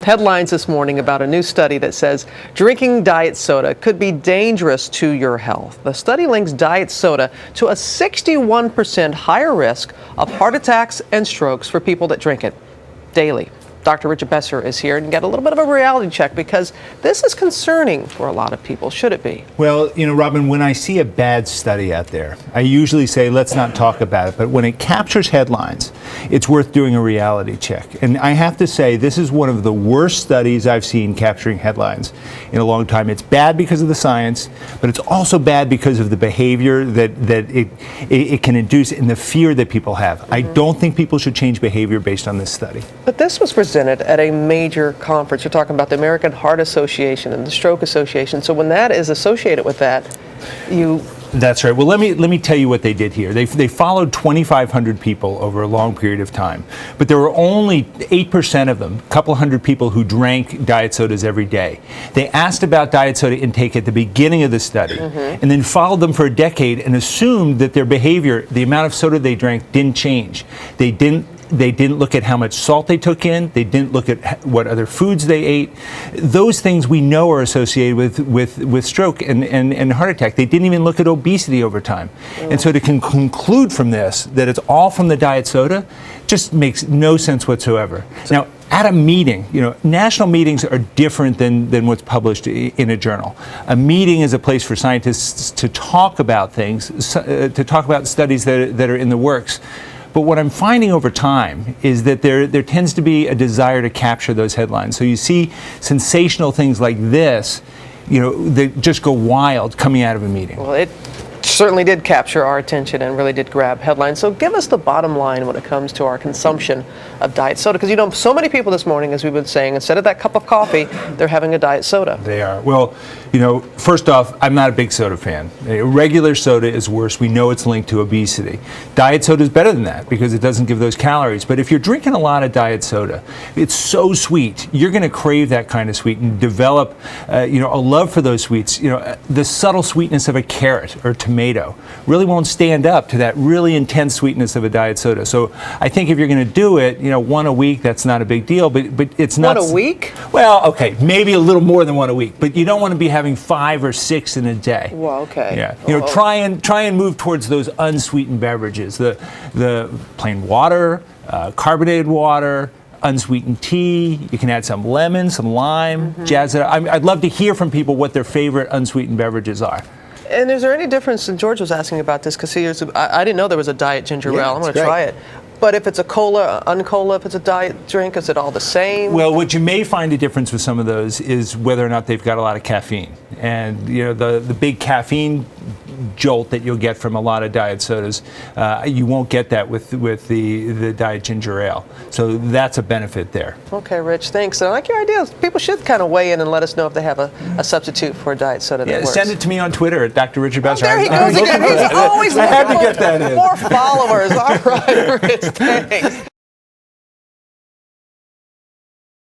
Headlines this morning about a new study that says drinking diet soda could be dangerous to your health. The study links diet soda to a 61% higher risk of heart attacks and strokes for people that drink it daily. Dr. Richard Besser is here and get a little bit of a reality check because this is concerning for a lot of people. Should it be? Well, Robin, when I see a bad study out there, I usually say, let's not talk about it. But when it captures headlines, it's worth doing a reality check. And I have to say, this is one of the worst studies I've seen capturing headlines in a long time. It's bad because of the science, but it's also bad because of the behavior that it can induce and the fear that people have. Mm-hmm. I don't think people should change behavior based on this study. But this was presented at a major conference. You're talking about the American Heart Association and the Stroke Association. So when that is associated with that, That's right. Well, let me tell you what they did here. They followed 2,500 people over a long period of time, but there were only 8% of them, a couple hundred people, who drank diet sodas every day. They asked about diet soda intake at the beginning of the study, and then followed them for a decade and assumed that their behavior, the amount of soda they drank, didn't change. They didn't look at how much salt they took in. They didn't look at what other foods they ate. Those things we know are associated with stroke and heart attack. They didn't even look at obesity over time. And so to conclude from this that it's all from the diet soda just makes no sense whatsoever. Now, at a meeting, national meetings are different than what's published in a journal. A meeting is a place for scientists to talk about things, to talk about studies that are in the works. But what I'm finding over time is that there tends to be a desire to capture those headlines. So you see sensational things like this, that just go wild coming out of a meeting. Well, it certainly did capture our attention and really did grab headlines. So give us the bottom line when it comes to our consumption of diet soda. Because so many people this morning, as we've been saying, instead of that cup of coffee, they're having a diet soda. They are. Well, first off, I'm not a big soda fan. Regular soda is worse. We know it's linked to obesity. Diet soda is better than that because it doesn't give those calories. But if you're drinking a lot of diet soda, it's so sweet. You're going to crave that kind of sweet and develop, a love for those sweets. The subtle sweetness of a carrot or tomato really won't stand up to that really intense sweetness of a diet soda. So I think if you're going to do it, one a week, that's not a big deal. But it's not. One a week? Well, okay, maybe a little more than one a week. But you don't want to be having 5 or 6 in a day. Well, okay. Yeah. Try and move towards those unsweetened beverages. The plain water, carbonated water, unsweetened tea. You can add some lemon, some lime, jazz it up. I'd love to hear from people what their favorite unsweetened beverages are. And is there any difference, and George was asking about this because I didn't know there was a diet ginger ale. I'm going to try it. But if it's a cola, uncola, if it's a diet drink, is it all the same? Well, what you may find a difference with some of those is whether or not they've got a lot of caffeine. And the big caffeine jolt that you'll get from a lot of diet sodas, you won't get that with the diet ginger ale. So that's a benefit there. Okay, Rich, thanks. I like your ideas. People should kind of weigh in and let us know if they have a substitute for a diet soda that works. Send it to me on Twitter at Dr. Richard Besser. There he goes again. He's always looking to get that in. More followers. All right, Rich, thanks.